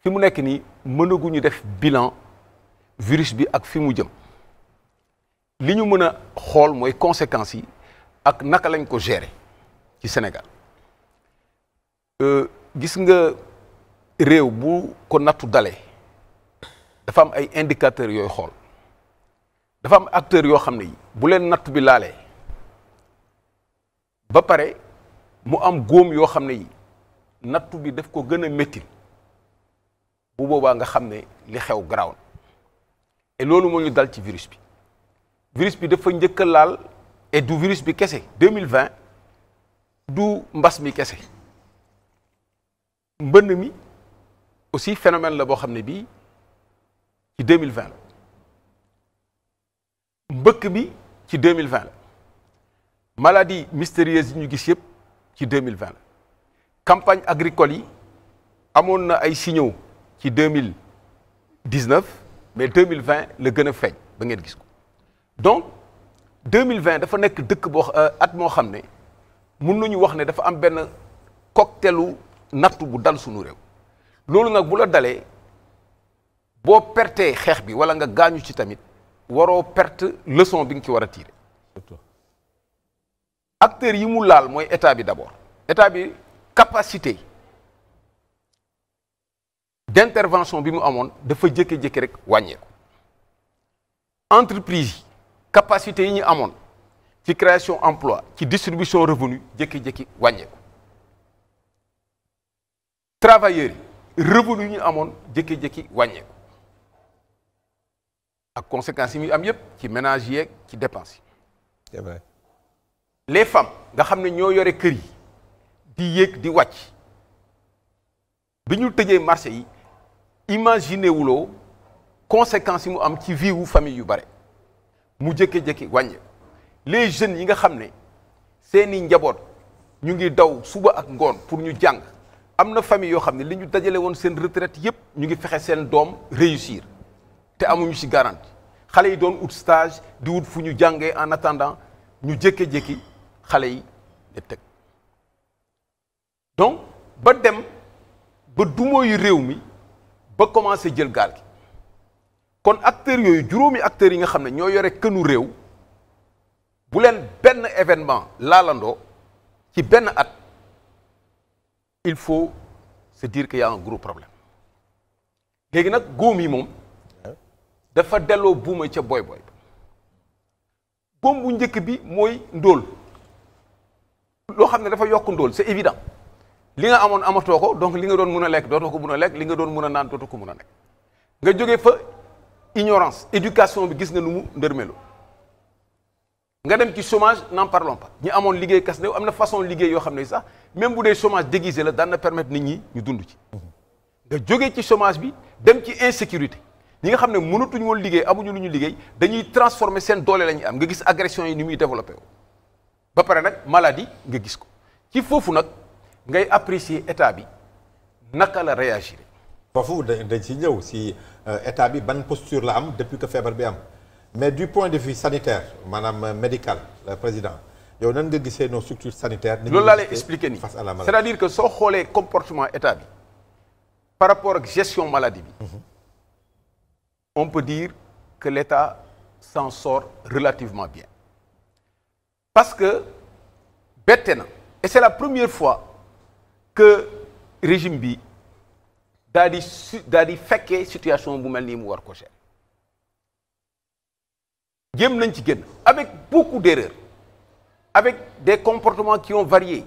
fi mu nekk nii mënaguñu def bilan virus bi ak fi mu jëm li ñu mën a xool mooy conséquences yi ak naka lañ ko gérer ci Sénégal gis nga réew bu ko nattu dalee dafa am ay indicateurs yooyu xool dafa am acteurs yoo xam ne yi bu leen natt bi laalee ba pare mu am góom yoo xam ne yi nattu bi daf ko gën a métti bu boobaa nga xam ne li xew garaaw na et loolu moo ñu dal ci virus bi dafa njëkk a laal et du virus bi kese 2020 du mbas mi kese mbënn mi aussi phénomène la boo xam ne bii ci 2020 la mbëkk bi ci 2020 la maladie mystérieuse yi ñu gis yëpp ci 2020 la campagne agricole yi amoon na ay signaux ci 2019 mais 2020 la gën a feeñ ba ngeen gis ko donc 2020 dafa nekk dëkk boo at moo xam ne mun nañu wax ne dafa am benn cocktaelu nattu bu dal suñu réew loolu nag bu la dalee boo pertee xeex bi wala nga gaañu ci tamit waroo perte leçon bi nga ci war a tirer acteurs yi mu laal mooy état bi d'abord état bi capacité d'intervention bi mu amoon dafa jékki-jékki rek wàññeeku entreprise yi capacité yi ñu amoon ci création emploi ci distribution revenu jékki-jékki wàññeeku travailleurs yi revenu yi ñu amoon jékki-jékki wàññeeku ak conséquences yi muy am yépp ci ménage yeeg ci dépenses yi. C'est vrai. Les femmes nga xam ne ñoo yore kër yi di yéeg di wàcc bi ñu tëjee marché yi imaginer wuloo conséquences yi mu am ci vie wu famille yu bare mu jékki-jékki wàññeeku les jeunes yi nga xam ne seeni njaboot ñu ngi daw suba ak ngoon pour ñu jàng am na famille yoo xam ne li ñu dajale woon seen retraite yépp ñu ngi fexe seen doom réussir te amuñu ci garantie xale yi doon ut stage di wut fu ñu jàngee en attendant ñu jékki-jékki xale yi ne tëg donc ba dem ba dumóoyu réew mi ba commencé jël gaal gi kon acteurs yooyu juróomi acteurs yi nga xam ne ñoo yore kënu réew bu leen benn événement laalandoo ci benn at il faut se dire qu'il y a un gros problème léegi nag góom yi moom dafa delloo buuma ca boy góom bu njëkk bi mooy ndóol loo xam ne dafa yokk ndóol c'est évident li nga amoon amatoo ko donc li nga doon mun a lekk dootoo ko mun a lekk li nga doon mun a naan dootoo ko mun a nekk nga jógee fa ignorance éducation bi gis nga nu mu ndërmelo nga dem ci chômage n'en parlons pas ñi amoon liggéey kas néew am na façon liggéey yoo xam ne sax même bu dee chômage déguisé la daan na permettre nit ñi ñu dund ci nga jógee ci chômage bi dem ci insécurité ñi nga xam ne mënatuñu woon liggéey amuñu lu ñu liggéey dañuy transformer seen doole la ñuy am nga gis agression yi ni muy développé wu ba pare nag maladie nga gis ko ci foofu nag ngay apprécier état bi naka la réagir. foofu dañ ci ñëw si état bi ban posture la am depuis que feebar bi am mais du point de vue sanitaire maanaam médical président yow nan nga gisee nos structures sanitaires. loolu laa lay expliquer nii face à la maladie c'est-à-dire que soo xoolee comportement état bi par rapport ak gestion maladie bi. On peut dire que l'État s'en sort relativement bien parce que bette na et c'est la première fois que régime bi daal di fekkee situation bu mel nii mu war ko gérer jéem nañ ci génn avec beaucoup d'erreurs avec des comportements qui ont varié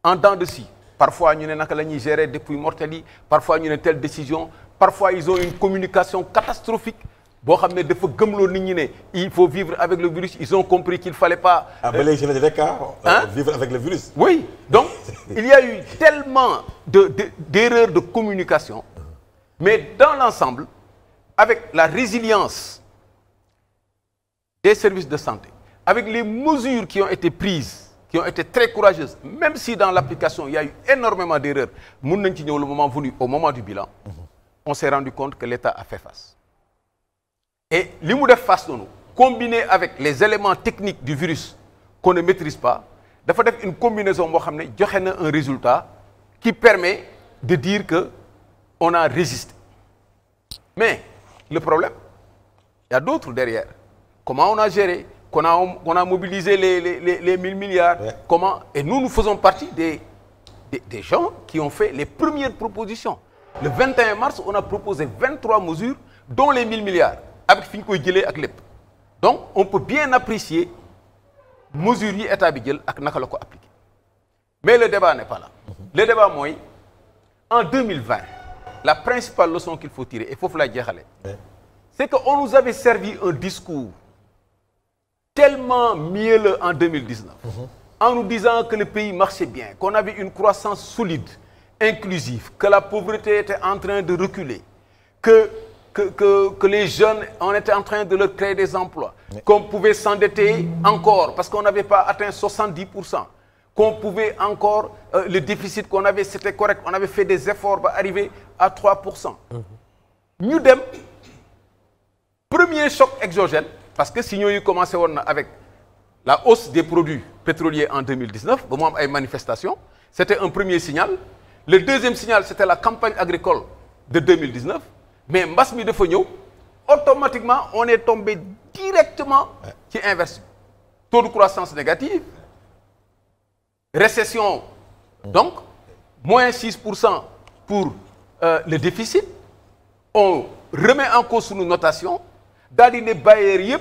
en dents de scie parfois ñu ne naka la ñuy gérer dépouilles mortelles yi parfois ñu ne telle décision parfois ils ont une communication catastrophique boo xam ne dafa gëmloo nit ñi ne il faut vivre avec le virus ils ont compris qu'il fallait pas. ba léegi lañu rek vivre avec le virus. oui donc il y a eu tellement d'erreurs de communication mais dans l'ensemble avec la résilience des services de santé avec les mesures qui ont été prises qui ont été très courageuses même si dans l'application il y a eu énormément d'erreurs mun nañ ci ñëw le moment venu au moment du bilan. On s'est rendu compte que l'État a fait face. Et li mu def face noonu combiné avec les éléments techniques du virus qu'on ne maîtrise pas dafa def une combinaison boo xam ne joxe na un résultat qui permet de dire que on a résisté. Mais le problème, il y a d'autres derrière. Comment on a géré, qu'on a mobilisé les 1000 milliards, ouais. Comment, et nous faisons partie des gens qui ont fait les premières propositions. Le 21 mars, on a proposé 23 mesures, dont les 1000 milliards, avec Finko Gilé et Lep. Donc, on peut bien apprécier mesures yi état bi jël ak naka la ko appliquer. Mais le débat n'est pas là. Le débat mooy en 2020, la principale leçon qu'il faut tirer, et foofu lay jeexale, c'est qu'on nous avait servi un discours tellement mielleux en 2019, en nous disant que le pays marchait bien, qu'on avait une croissance solide, inclusive, que la pauvreté était en train de reculer, que les jeunes, on était en train de leur créer des emplois, qu'on pouvait s'endetter encore parce qu'on n'avait pas atteint 70%, qu'on pouvait encore, le déficit qu'on avait, c'était correct, on avait fait des efforts pour arriver à 3%. Nous dem, premier choc exogène, parce que si nous avons commencé avec la hausse des produits pétroliers en 2019, bon, il y a une manifestation, c'était un premier signal. Le deuxième signal, c'était la campagne agricole de 2019. Mais Mbasmi de Fogno, automatiquement, on est tombé directement qui inverse. Taux de croissance négative, récession, donc, moins 6% pour le déficit. On remet en cause nos notations. Dans les bailleurs,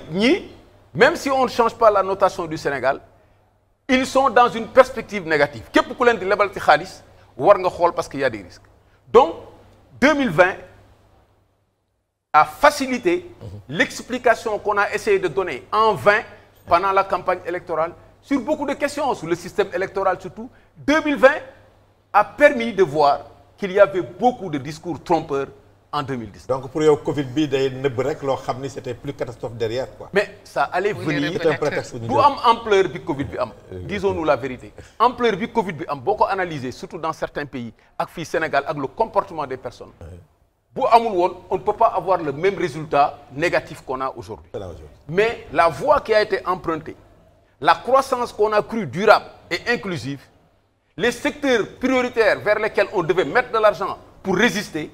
même si on ne change pas la notation du Sénégal, ils sont dans une perspective négative. Qu'est-ce que vous avez parce qu'il y a des risques. Donc, 2020 a facilité l'explication qu'on a essayé de donner en vain pendant la campagne électorale sur beaucoup de questions, sur le système électoral surtout. 2020 a permis de voir qu'il y avait beaucoup de discours trompeurs en 2010. Donc pour le Covid, c'était plus catastrophe derrière, quoi. Mais ça allait venir. C'est un prétexte. D'où ampleur du Covid, disons-nous la vérité. Ampleur du Covid, beaucoup analysé, surtout dans certains pays, avec le Sénégal, avec le comportement des personnes. On ne peut pas avoir le même résultat négatif qu'on a aujourd'hui. Mais la voie qui a été empruntée, la croissance qu'on a crue durable et inclusive, les secteurs prioritaires vers lesquels on devait mettre de l'argent pour résister,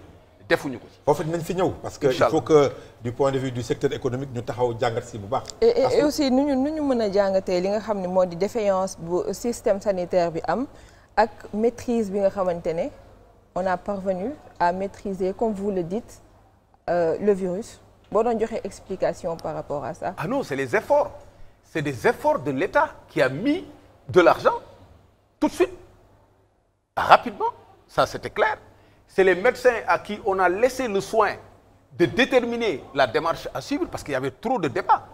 parce qu'il faut que du point de vue du secteur économique, nous avons et aussi, nous avons une défaillance du système sanitaire et maîtrise on a parvenu à maîtriser, comme vous le dites, le virus. Bon, on dirait explication par rapport à ça. Ah non, c'est les efforts. C'est des efforts de l'État qui a mis de l'argent tout de suite, rapidement. Ça, c'était clair. C'est les médecins à qui on a laissé le soin de déterminer la démarche à suivre parce qu'il y avait trop de débats.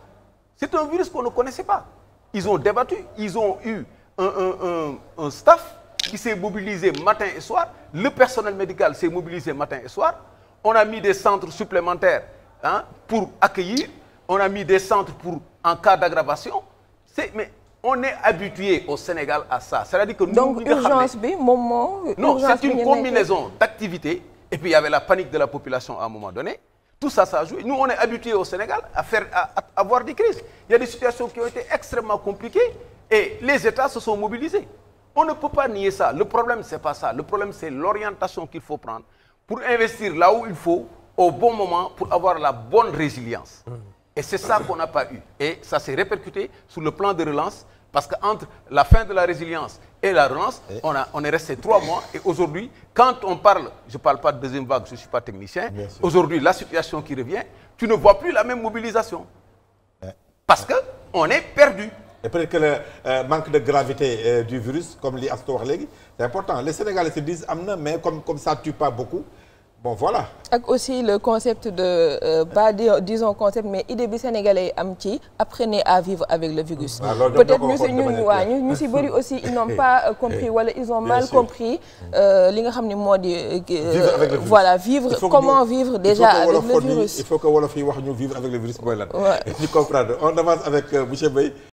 C'est un virus qu'on ne connaissait pas. Ils ont débattu, ils ont eu un staff qui s'est mobilisé matin et soir. Le personnel médical s'est mobilisé matin et soir. On a mis des centres supplémentaires pour accueillir. On a mis des centres en cas d'aggravation. Mais on est habitué au Sénégal à ça. C'est-à-dire que nous, donc, urgence, moment... Non, c'est une combinaison d'activités. Et puis, il y avait la panique de la population à un moment donné. Tout ça, ça a joué. Nous, on est habitué au Sénégal à avoir des crises. Il y a des situations qui ont été extrêmement compliquées et les États se sont mobilisés. On ne peut pas nier ça. Le problème, ce n'est pas ça. Le problème, c'est l'orientation qu'il faut prendre pour investir là où il faut, au bon moment, pour avoir la bonne résilience. Et c'est ça qu'on n'a pas eu. Et ça s'est répercuté sur le plan de relance, parce qu'entre la fin de la résilience et la relance, on est resté 3 mois. Et aujourd'hui, quand on parle, je ne parle pas de deuxième vague, je ne suis pas technicien, aujourd'hui, la situation qui revient, tu ne vois plus la même mobilisation. Parce qu'on est perdu. Et peut-être que le manque de gravité du virus, comme les Astor Légui, c'est important. Les Sénégalais se disent, mais comme ça ne tue pas beaucoup, bon voilà. Et aussi le concept de, pas disons concept, mais idée du Sénégalais apprenez à vivre avec le virus. Peut-être nous aussi, ils n'ont pas compris, voilà, ils ont mal compris voilà, vivre, comment vivre déjà avec le virus. Il faut que Wolof vivre avec le virus. Voilà. Nous comprendre. On avance avec M. Bey.